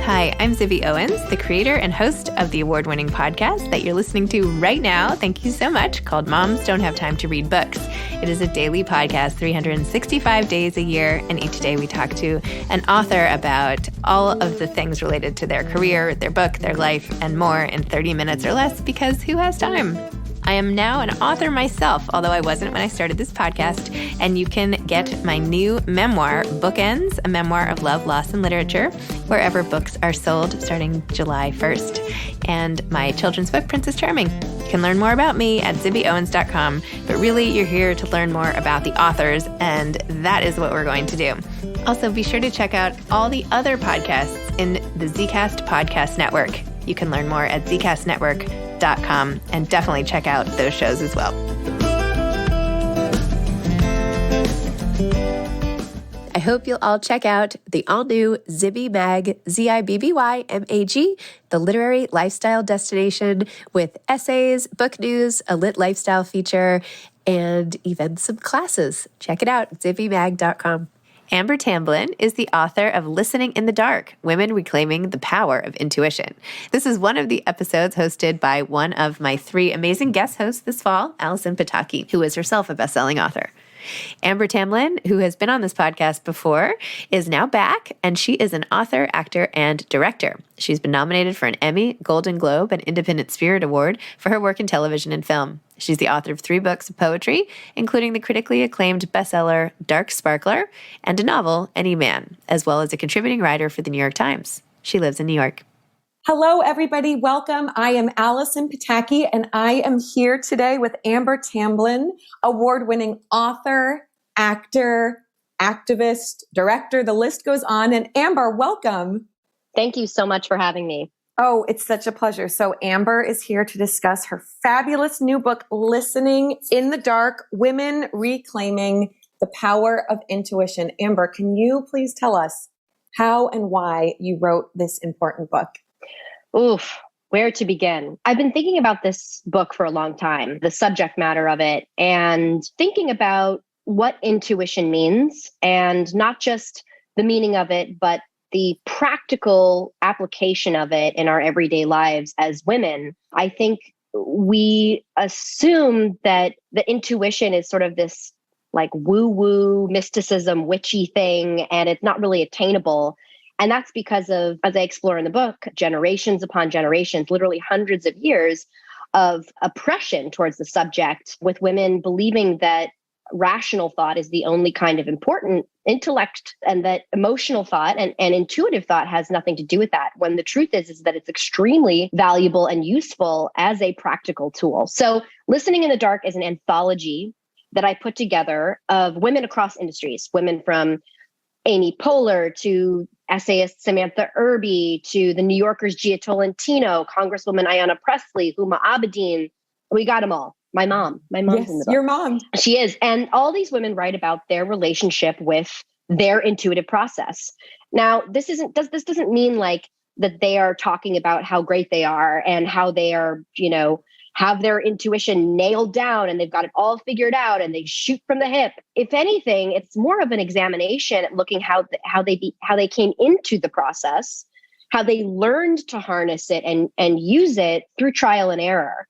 Hi, I'm Zibby Owens, the creator and host of the award-winning podcast that you're listening to right now. Thank you so much, called Moms Don't Have Time to Read Books. It is a daily podcast, 365 days a year, and each day we talk to an author about all of the things related to their career, their book, their life, and more in 30 minutes or less, because who has time? I am now an author myself, although I wasn't when I started this podcast, and you can get my new memoir, Bookends, a memoir of love, loss, and literature, wherever books are sold starting July 1st, and my children's book, Princess Charming. You can learn more about me at zibbyowens.com, but really you're here to learn more about the authors, and that is what we're going to do. Also, be sure to check out all the other podcasts in the Zcast Podcast Network. You can learn more at zcastnetwork.com and definitely check out those shows as well. I hope you'll all check out the all-new Zibby Mag, ZIBBY-MAG, the literary lifestyle destination with essays, book news, a lit lifestyle feature, and even some classes. Check it out, zibbymag.com. Amber Tamblyn is the author of Listening in the Dark, Women Reclaiming the Power of Intuition. This is one of the episodes hosted by one of my three amazing guest hosts this fall, Allison Pataki, who is herself a best-selling author. Amber Tamblyn, who has been on this podcast before, is now back, and she is an author, actor, and director. She's been nominated for an Emmy, Golden Globe, and Independent Spirit Award for her work in television and film. She's the author of 3 books of poetry, including the critically acclaimed bestseller Dark Sparkler and a novel, Any Man, as well as a contributing writer for the New York Times. She lives in New York. Hello, everybody. Welcome. I am Allison Pataki, and I am here today with Amber Tamblyn, award-winning author, actor, activist, director. The list goes on. And Amber, welcome. Thank you so much for having me. Oh, it's such a pleasure. So Amber is here to discuss her fabulous new book, Listening in the Dark, Women Reclaiming the Power of Intuition. Amber, can you please tell us how and why you wrote this important book? Oof, where to begin? I've been thinking about this book for a long time, the subject matter of it, and thinking about what intuition means, and not just the meaning of it, but the practical application of it in our everyday lives as women. I think we assume that the intuition is sort of this like woo-woo mysticism, witchy thing, and it's not really attainable. And that's because of, as I explore in the book, generations upon generations, literally hundreds of years of oppression towards the subject, with women believing that rational thought is the only kind of important intellect, and that emotional thought and intuitive thought has nothing to do with that, when the truth is that it's extremely valuable and useful as a practical tool. So Listening in the Dark is an anthology that I put together of women across industries, women from Amy Poehler to essayist Samantha Irby to the New Yorker's Gia Tolentino, Congresswoman Ayanna Pressley, Huma Abedin. We got them all. My mom's Yes, in the book. your mom. She is. And all these women write about their relationship with their intuitive process. Now, this doesn't mean like that they are talking about how great they are and how they are, have their intuition nailed down and they've got it all figured out and they shoot from the hip. If anything, it's more of an examination at looking how they came into the process, how they learned to harness it and use it through trial and error.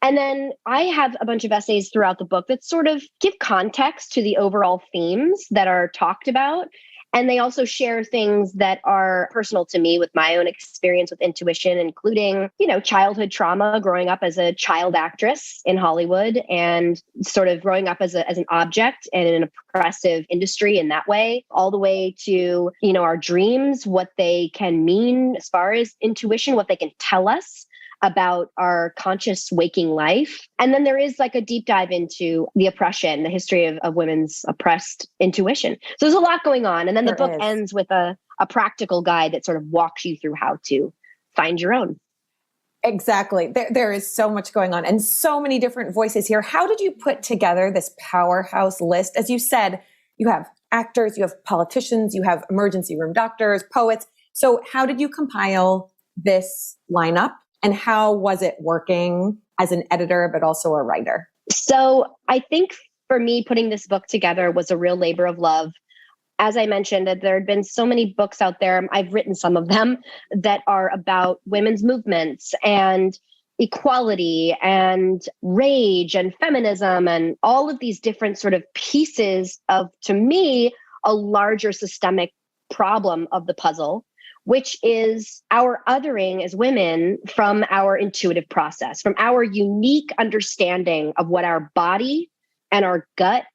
And then I have a bunch of essays throughout the book that sort of give context to the overall themes that are talked about. And they also share things that are personal to me with my own experience with intuition, including, childhood trauma, growing up as a child actress in Hollywood and sort of growing up as an object in an oppressive industry in that way, all the way to, our dreams, what they can mean as far as intuition, what they can tell us about our conscious waking life. And then there is like a deep dive into the oppression, the history of women's oppressed intuition. So there's a lot going on. And then the book ends with a practical guide that sort of walks you through how to find your own. Exactly. There is so much going on and so many different voices here. How did you put together this powerhouse list? As you said, you have actors, you have politicians, you have emergency room doctors, poets. So how did you compile this lineup? And how was it working as an editor, but also a writer? So I think for me, putting this book together was a real labor of love. as I mentioned, that there had been so many books out there. I've written some of them that are about women's movements and equality and rage and feminism and all of these different sort of pieces of, to me, a larger systemic problem of the puzzle, which is our othering as women from our intuitive process, from our unique understanding of what our body and our gut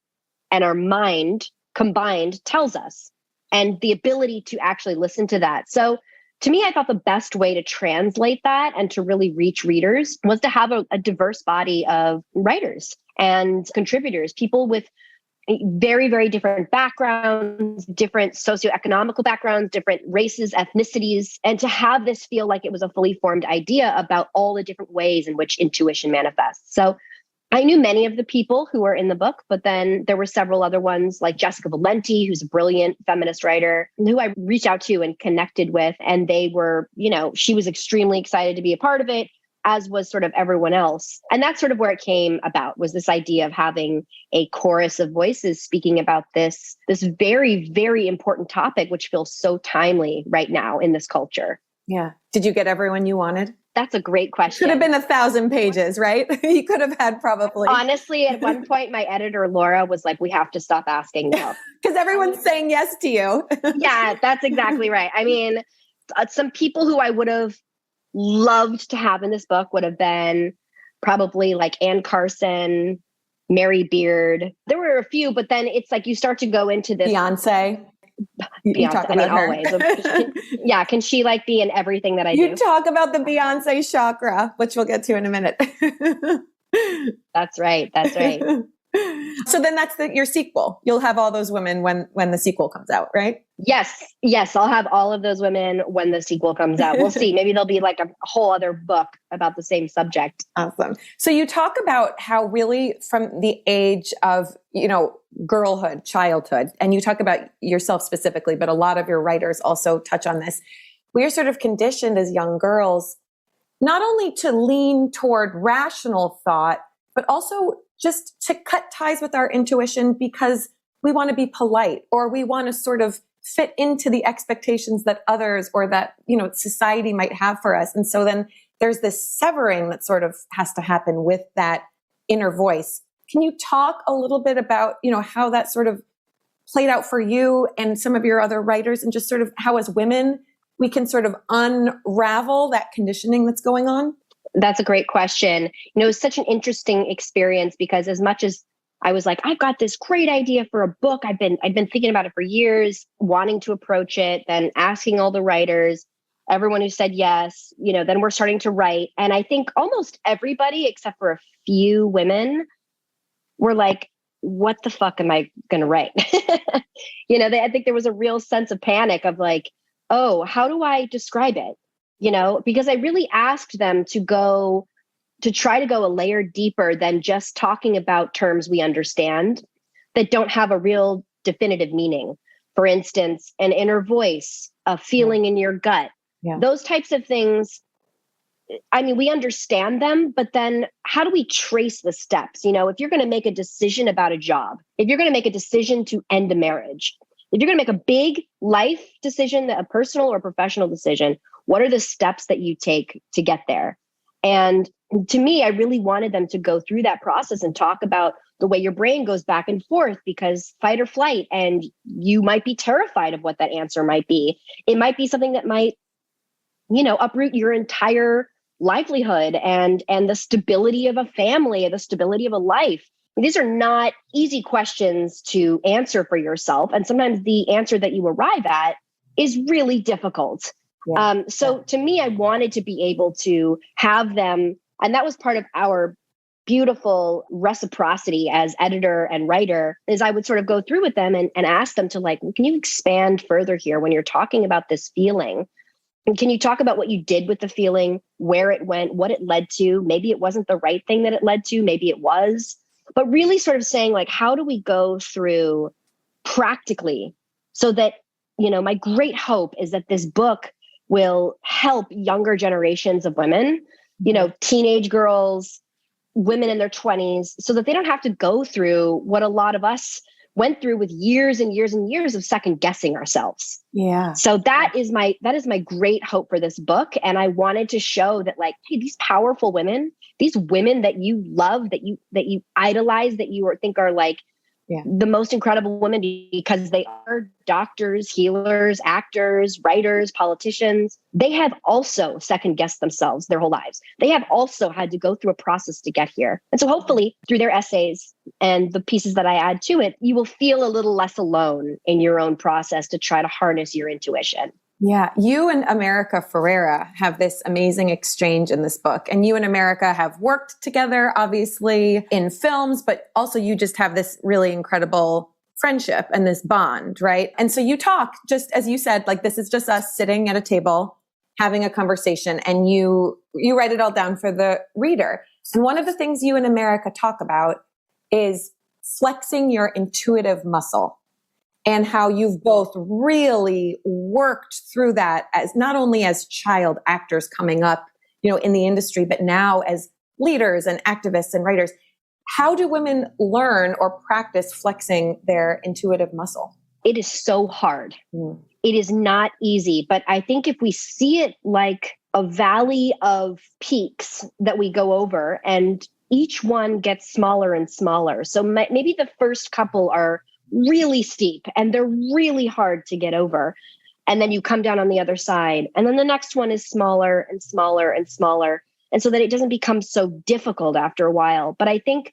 and our mind combined tells us, and the ability to actually listen to that. So to me, I thought the best way to translate that and to really reach readers was to have a diverse body of writers and contributors, people with very, very different backgrounds, different socioeconomical backgrounds, different races, ethnicities, and to have this feel like it was a fully formed idea about all the different ways in which intuition manifests. So I knew many of the people who were in the book, but then there were several other ones like Jessica Valenti, who's a brilliant feminist writer, who I reached out to and connected with. And they were, she was extremely excited to be a part of it, as was sort of everyone else. And that's sort of where it came about, was this idea of having a chorus of voices speaking about this very, very important topic, which feels so timely right now in this culture. Yeah. Did you get everyone you wanted? That's a great question. Could have been 1,000 pages, right? You could have had probably. Honestly, at one point, my editor, Laura, was like, we have to stop asking now. Because everyone's saying yes to you. Yeah, that's exactly right. I mean, some people who I would have loved to have in this book would have been probably like Ann Carson, Mary Beard. There were a few, but then it's like you start to go into this. Beyonce. You talk about her. Always. Can she like be in everything that I do? You talk about the Beyonce chakra, which we'll get to in a minute. That's right. That's right. So then that's your sequel. You'll have all those women when the sequel comes out, right? Yes. I'll have all of those women when the sequel comes out. We'll see. Maybe there'll be like a whole other book about the same subject. Awesome. So you talk about how really from the age of, girlhood, childhood, and you talk about yourself specifically, but a lot of your writers also touch on this. We are sort of conditioned as young girls, not only to lean toward rational thought, but also just to cut ties with our intuition because we want to be polite or we want to sort of fit into the expectations that others or that, society might have for us. And so then there's this severing that sort of has to happen with that inner voice. Can you talk a little bit about, how that sort of played out for you and some of your other writers and just sort of how as women we can sort of unravel that conditioning that's going on? That's a great question. It was such an interesting experience because as much as I was like, I've got this great idea for a book. I've been thinking about it for years, wanting to approach it, then asking all the writers, everyone who said yes, then we're starting to write. And I think almost everybody, except for a few women, were like, what the fuck am I going to write? I think there was a real sense of panic of like, oh, how do I describe it? Because I really asked them to try to go a layer deeper than just talking about terms we understand that don't have a real definitive meaning. For instance, an inner voice, a feeling in your gut, those types of things. I mean, we understand them, but then how do we trace the steps? If you're going to make a decision about a job, if you're going to make a decision to end a marriage, if you're going to make a big life decision, a personal or professional decision, what are the steps that you take to get there? And to me, I really wanted them to go through that process and talk about the way your brain goes back and forth because fight or flight, and you might be terrified of what that answer might be. It might be something that might, uproot your entire livelihood and the stability of a family, the stability of a life. These are not easy questions to answer for yourself. And sometimes the answer that you arrive at is really difficult. To me, I wanted to be able to have them. And that was part of our beautiful reciprocity as editor and writer is I would sort of go through with them and ask them to like, can you expand further here when you're talking about this feeling? And can you talk about what you did with the feeling, where it went, what it led to? Maybe it wasn't the right thing that it led to. Maybe it was. But really sort of saying like, how do we go through practically so that, my great hope is that this book will help younger generations of women, teenage girls, women in their 20s, so that they don't have to go through what a lot of us went through with years and years and years of second guessing ourselves. Yeah. So that is my great hope for this book. And I wanted to show that, like, hey, these powerful women, these women that you love, that you idolize, that you think are like the most incredible women because they are doctors, healers, actors, writers, politicians. They have also second guessed themselves their whole lives. They have also had to go through a process to get here. And so hopefully through their essays and the pieces that I add to it, you will feel a little less alone in your own process to try to harness your intuition. Yeah. You and America Ferrera have this amazing exchange in this book. And you and America have worked together, obviously, in films, but also you just have this really incredible friendship and this bond, right? And so you talk, just as you said, like, this is just us sitting at a table, having a conversation, and you write it all down for the reader. And one of the things you and America talk about is flexing your intuitive muscle. And how you've both really worked through that as not only as child actors coming up, in the industry, but now as leaders and activists and writers. How do women learn or practice flexing their intuitive muscle? It is so hard. It is not easy, but I think if we see it like a valley of peaks that we go over, and each one gets smaller and smaller. So maybe the first couple are really steep and they're really hard to get over. And then you come down on the other side. And then the next one is smaller and smaller and smaller. And so that it doesn't become so difficult after a while. But I think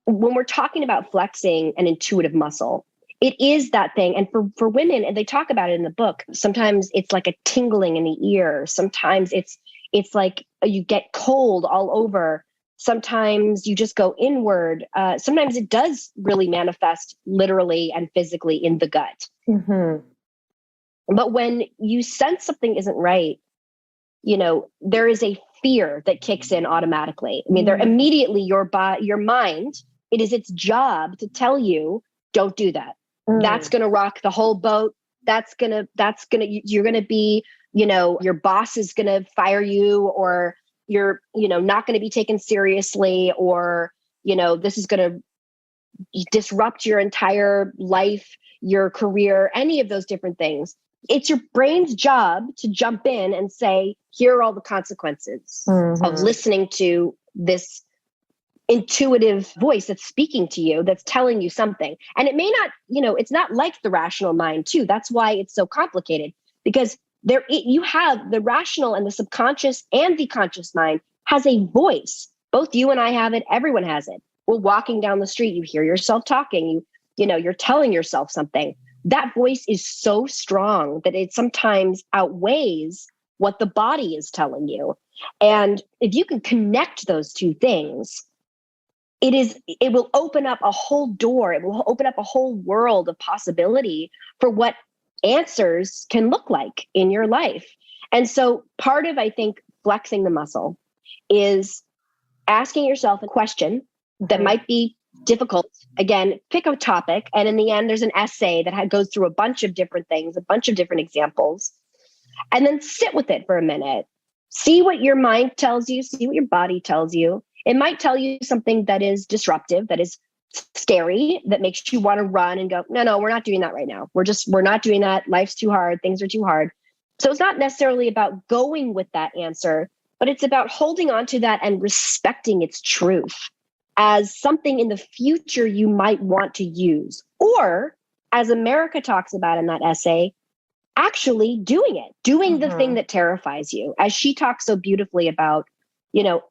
when we're talking about flexing an intuitive muscle, it is that thing. And for women, and they talk about it in the book, sometimes it's like a tingling in the ear. Sometimes it's like you get cold all over. Sometimes you just go inward. Sometimes it does really manifest literally and physically in the gut. Mm-hmm. But when you sense something isn't right, there is a fear that kicks in automatically. I mean, they're immediately your mind, it is its job to tell you, don't do that. That's going to rock the whole boat. You're going to be, your boss is going to fire you, or you're, not going to be taken seriously, or, this is going to disrupt your entire life, your career, any of those different things. It's your brain's job to jump in and say, here are all the consequences of listening to this intuitive voice that's speaking to you, that's telling you something. And it may not, it's not like the rational mind too. That's why it's so complicated, because you have the rational and the subconscious and the conscious mind has a voice. Both you and I have it. Everyone has it. We're walking down the street. You hear yourself talking. You're telling yourself something. That voice is so strong that it sometimes outweighs what the body is telling you. And if you can connect those two things, it will open up a whole door. It will open up a whole world of possibility for what answers can look like in your life. And so part of, I think, flexing the muscle is asking yourself a question that might be difficult. Again, pick a topic. And in the end, there's an essay that goes through a bunch of different things, a bunch of different examples, and then sit with it for a minute. See what your mind tells you, see what your body tells you. It might tell you something that is disruptive, that is scary, that makes you want to run and go, no, we're not doing that right now. We're not doing that. Life's too hard. Things are too hard. So it's not necessarily about going with that answer, but it's about holding on to that and respecting its truth as something in the future you might want to use. Or, as America talks about in that essay, actually doing the thing that terrifies you. As she talks so beautifully about,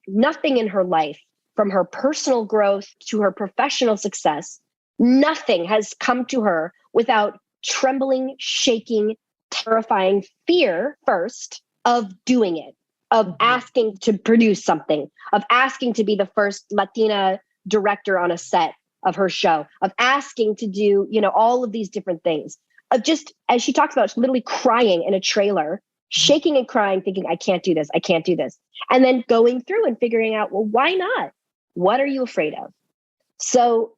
nothing in her life, from her personal growth to her professional success, nothing has come to her without trembling, shaking, terrifying fear first of doing it, of asking to produce something, of asking to be the first Latina director on a set of her show, of asking to do, all of these different things, of just, as she talks about, literally crying in a trailer, shaking and crying, thinking, I can't do this. I can't do this. And then going through and figuring out, well, why not? What are you afraid of? So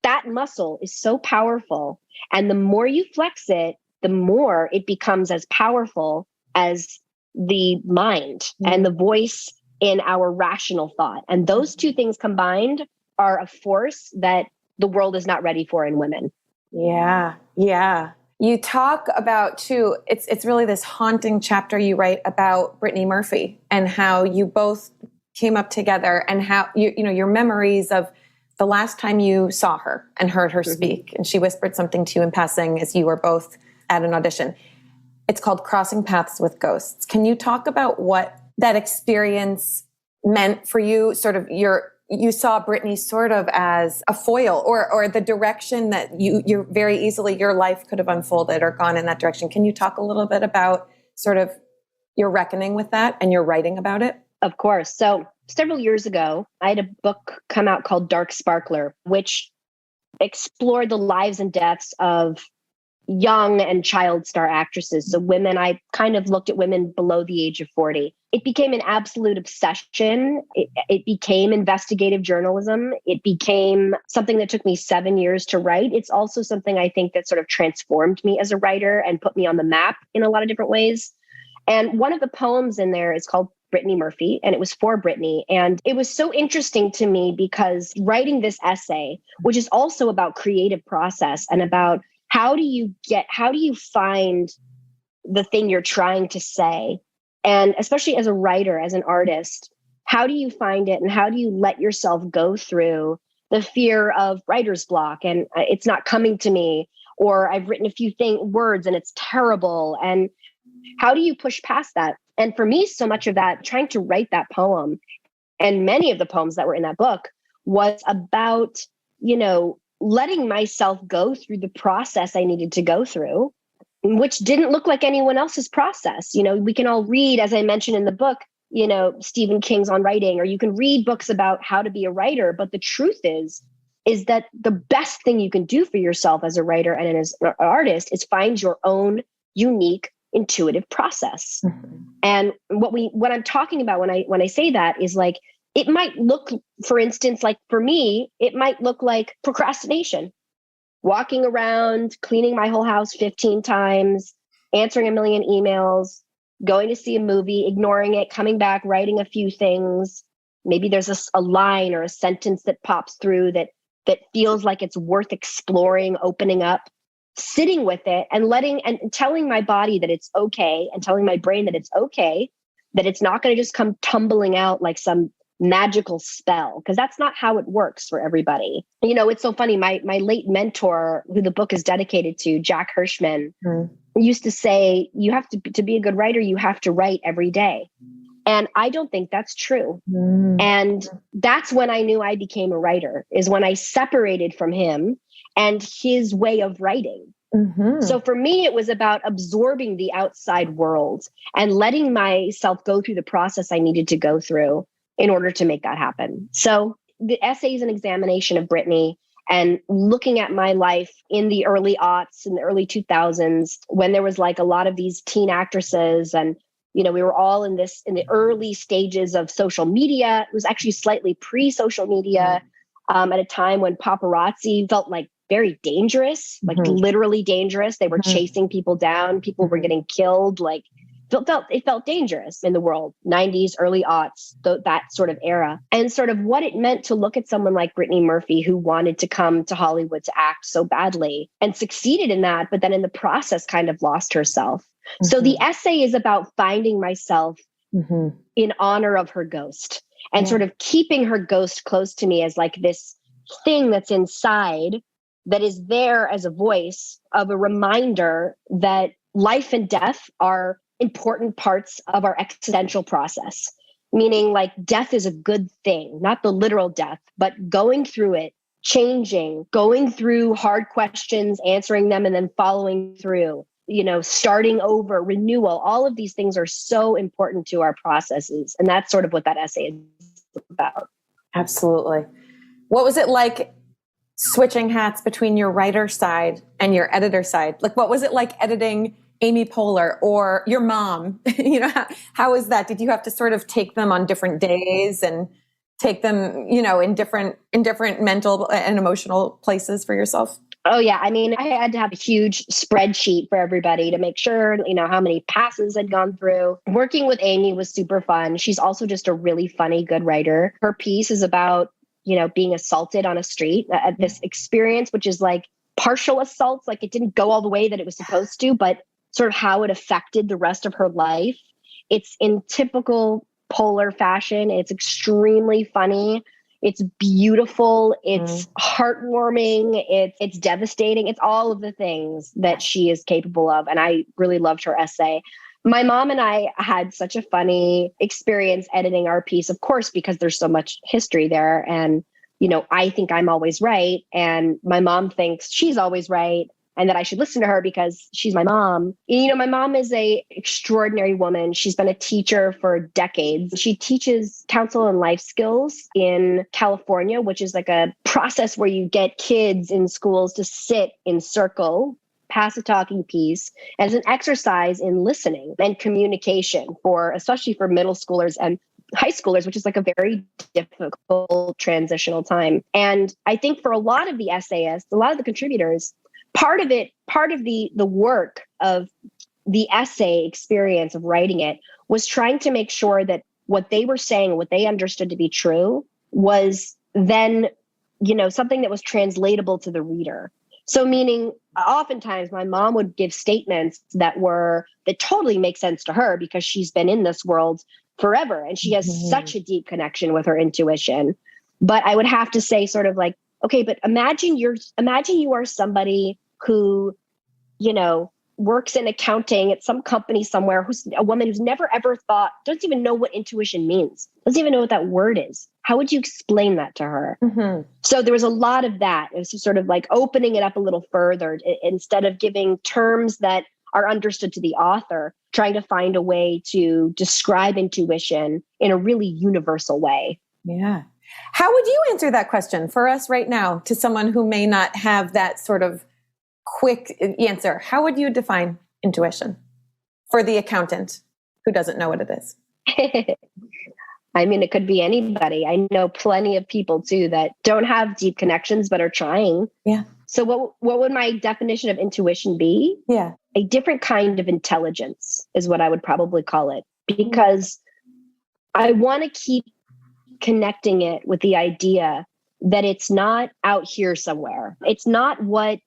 that muscle is so powerful. And the more you flex it, the more it becomes as powerful as the mind and the voice in our rational thought. And those two things combined are a force that the world is not ready for in women. Yeah. Yeah. You talk about too, it's really this haunting chapter you write about Brittany Murphy and how you both came up together and how you know, your memories of the last time you saw her and heard her speak. And she whispered something to you in passing as you were both at an audition. It's called Crossing Paths with Ghosts. Can you talk about what that experience meant for you? Sort of you saw Brittany sort of as a foil or the direction that you very easily, your life could have unfolded or gone in that direction. Can you talk a little bit about sort of your reckoning with that and your writing about it? Of course. So several years ago, I had a book come out called Dark Sparkler, which explored the lives and deaths of young and child star actresses. So women, I kind of looked at women below the age of 40. It became an absolute obsession. It became investigative journalism. It became something that took me 7 years to write. It's also something I think that sort of transformed me as a writer and put me on the map in a lot of different ways. And one of the poems in there is called Brittany Murphy, and it was for Brittany. And it was so interesting to me because writing this essay, which is also about creative process and about how do you find the thing you're trying to say? And especially as a writer, as an artist, how do you find it? And how do you let yourself go through the fear of writer's block? And it's not coming to me, or I've written a few words and it's terrible. And how do you push past that? And for me, so much of that, trying to write that poem and many of the poems that were in that book was about, letting myself go through the process I needed to go through, which didn't look like anyone else's process. We can all read, as I mentioned in the book, Stephen King's On Writing, or you can read books about how to be a writer. But the truth is that the best thing you can do for yourself as a writer and as an artist is find your own unique intuitive process. Mm-hmm. And what I'm talking about when I say that is like, it might look, for instance, like for me, it might look like procrastination, walking around, cleaning my whole house 15 times, answering a million emails, going to see a movie, ignoring it, coming back, writing a few things. Maybe there's a line or a sentence that pops through that feels like it's worth exploring, opening up, sitting with it and telling my body that it's okay and telling my brain that it's okay, that it's not going to just come tumbling out like some magical spell, because that's not how it works for everybody. It's so funny. My late mentor, who the book is dedicated to, Jack Hirschman, used to say, you have to be a good writer, you have to write every day. And I don't think that's true. And that's when I knew I became a writer, is when I separated from him and his way of writing. Mm-hmm. So for me, it was about absorbing the outside world and letting myself go through the process I needed to go through in order to make that happen. So the essay is an examination of Brittany and looking at my life in the early aughts, in the early 2000s, when there was like a lot of these teen actresses and, we were all in the early stages of social media. It was actually slightly pre-social media at a time when paparazzi felt like very dangerous, like literally dangerous. They were chasing people down. People were getting killed. Like it felt dangerous in the world, 90s, early aughts, that sort of era. And sort of what it meant to look at someone like Brittany Murphy, who wanted to come to Hollywood to act so badly and succeeded in that, but then in the process kind of lost herself. Mm-hmm. So the essay is about finding myself in honor of her ghost and sort of keeping her ghost close to me as like this thing that's inside that is there as a voice of a reminder that life and death are important parts of our existential process, meaning like death is a good thing, not the literal death, but going through it, changing, going through hard questions, answering them, and then following through, starting over, renewal. All of these things are so important to our processes. And that's sort of what that essay is about. Absolutely. What was it like switching hats between your writer side and your editor side? Like, what was it like editing Amy Poehler or your mom? How was that? Did you have to sort of take them on different days and take them, in different mental and emotional places for yourself? Oh yeah. I mean, I had to have a huge spreadsheet for everybody to make sure, how many passes had gone through. Working with Amy was super fun. She's also just a really funny, good writer. Her piece is about, being assaulted on a street, this experience, which is like partial assaults, like it didn't go all the way that it was supposed to, but sort of how it affected the rest of her life. It's in typical Polar fashion. It's extremely funny. It's beautiful. It's heartwarming. It's devastating. It's all of the things that she is capable of. And I really loved her essay. My mom and I had such a funny experience editing our piece, of course, because there's so much history there. And, I think I'm always right. And my mom thinks she's always right and that I should listen to her because she's my mom. My mom is a extraordinary woman. She's been a teacher for decades. She teaches counsel and life skills in California, which is like a process where you get kids in schools to sit in circle, pass a talking piece as an exercise in listening and communication especially for middle schoolers and high schoolers, which is like a very difficult transitional time. And I think for a lot of the essayists, a lot of the contributors, part of the work of the essay experience of writing it was trying to make sure that what they were saying, what they understood to be true was then, something that was translatable to the reader. So meaning oftentimes my mom would give statements that totally make sense to her because she's been in this world forever and she has such a deep connection with her intuition. But I would have to say sort of like, okay, but imagine you are somebody who, works in accounting at some company somewhere, who's a woman who's never ever doesn't even know what intuition means, doesn't even know what that word is. How would you explain that to her? Mm-hmm. So there was a lot of that. It was just sort of like opening it up a little further instead of giving terms that are understood to the author, trying to find a way to describe intuition in a really universal way. Yeah. How would you answer that question for us right now to someone who may not have that sort of quick answer? How would you define intuition for the accountant who doesn't know what it is? I mean, it could be anybody. I know plenty of people too that don't have deep connections, but are trying. Yeah. So what would my definition of intuition be? Yeah. A different kind of intelligence is what I would probably call it, because I want to keep connecting it with the idea that it's not out here somewhere. It's not what,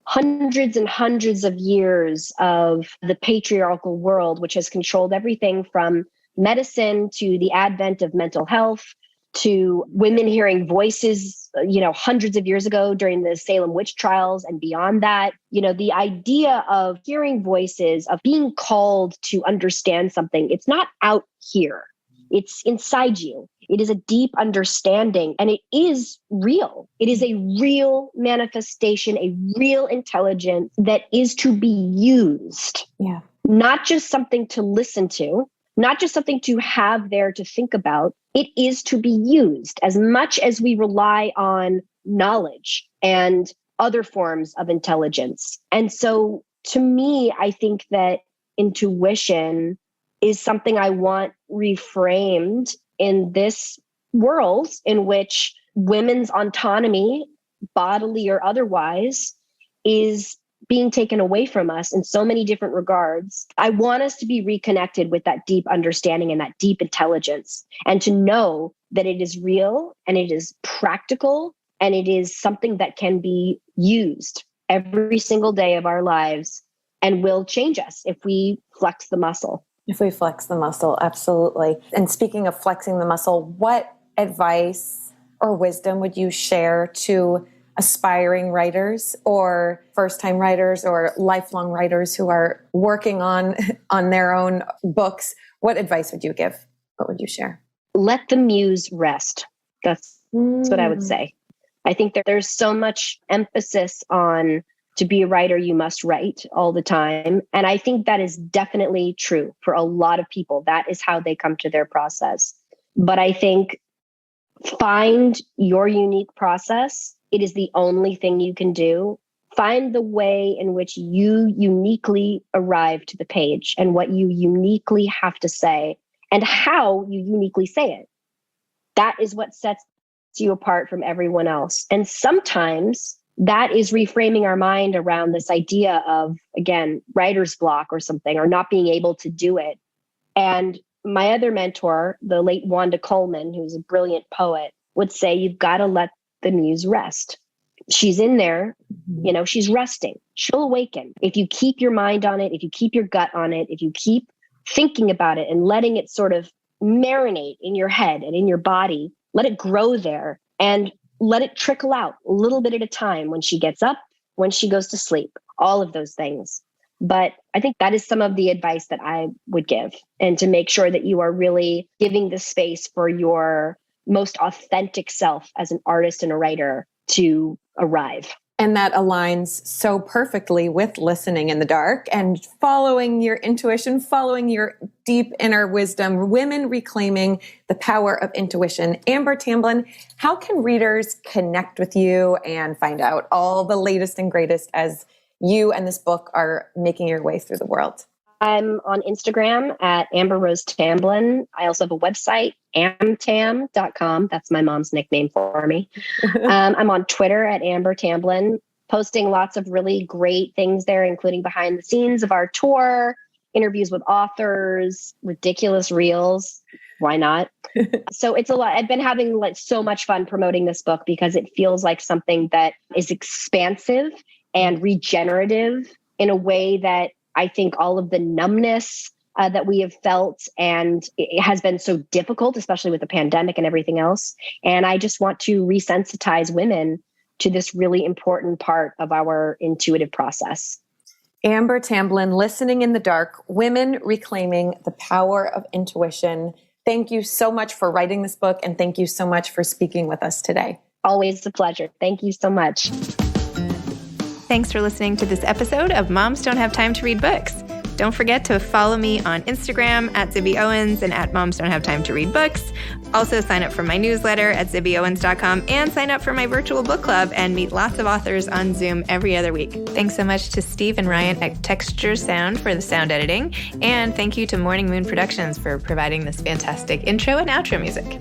hundreds and hundreds of years of the patriarchal world, which has controlled everything from medicine to the advent of mental health to women hearing voices, hundreds of years ago during the Salem witch trials and beyond that. The idea of hearing voices, of being called to understand something, it's not out here. It's inside you. It is a deep understanding and it is real. It is a real manifestation, a real intelligence that is to be used. Yeah. Not just something to listen to, not just something to have there to think about. It is to be used as much as we rely on knowledge and other forms of intelligence. And so to me, I think that intuition is something I want reframed in this world in which women's autonomy, bodily or otherwise, is being taken away from us in so many different regards. I want us to be reconnected with that deep understanding and that deep intelligence, and to know that it is real and it is practical and it is something that can be used every single day of our lives and will change us if we flex the muscle. If we flex the muscle, absolutely. And speaking of flexing the muscle, what advice or wisdom would you share to aspiring writers or first-time writers or lifelong writers who are working on their own books? What advice would you give? What would you share? Let the muse rest. That's what I would say. I think that there's so much emphasis on to be a writer, you must write all the time. And I think that is definitely true for a lot of people. That is how they come to their process. But I think find your unique process. It is the only thing you can do. Find the way in which you uniquely arrive to the page and what you uniquely have to say and how you uniquely say it. That is what sets you apart from everyone else. And sometimes that is reframing our mind around this idea of, again, writer's block or something, or not being able to do it. And my other mentor, the late Wanda Coleman, who's a brilliant poet, would say, you've got to let the muse rest. she's in there, she's resting. She'll awaken. If you keep your mind on it, if you keep your gut on it, if you keep thinking about it and letting it sort of marinate in your head and in your body, let it grow there and let it trickle out a little bit at a time when she gets up, when she goes to sleep, all of those things. But I think that is some of the advice that I would give, and to make sure that you are really giving the space for your most authentic self as an artist and a writer to arrive. And that aligns so perfectly with listening in the dark and following your intuition, following your deep inner wisdom, women reclaiming the power of intuition. Amber Tamblyn, how can readers connect with you and find out all the latest and greatest as you and this book are making your way through the world? I'm on Instagram at Amber Rose Tamblyn. I also have a website, amtam.com. That's my mom's nickname for me. I'm on Twitter at Amber Tamblyn, posting lots of really great things there, including behind the scenes of our tour, interviews with authors, ridiculous reels. Why not? So it's a lot. I've been having so much fun promoting this book because it feels like something that is expansive and regenerative in a way that I think all of the numbness that we have felt, and it has been so difficult, especially with the pandemic and everything else. And I just want to resensitize women to this really important part of our intuitive process. Amber Tamblyn, Listening in the Dark, Women Reclaiming the Power of Intuition. Thank you so much for writing this book, and thank you so much for speaking with us today. Always a pleasure. Thank you so much. Thanks for listening to this episode of Moms Don't Have Time to Read Books. Don't forget to follow me on Instagram at Zibby Owens and at Moms Don't Have Time to Read Books. Also sign up for my newsletter at zibbyowens.com and sign up for my virtual book club and meet lots of authors on Zoom every other week. Thanks so much to Steve and Ryan at Texture Sound for the sound editing. And thank you to Morning Moon Productions for providing this fantastic intro and outro music.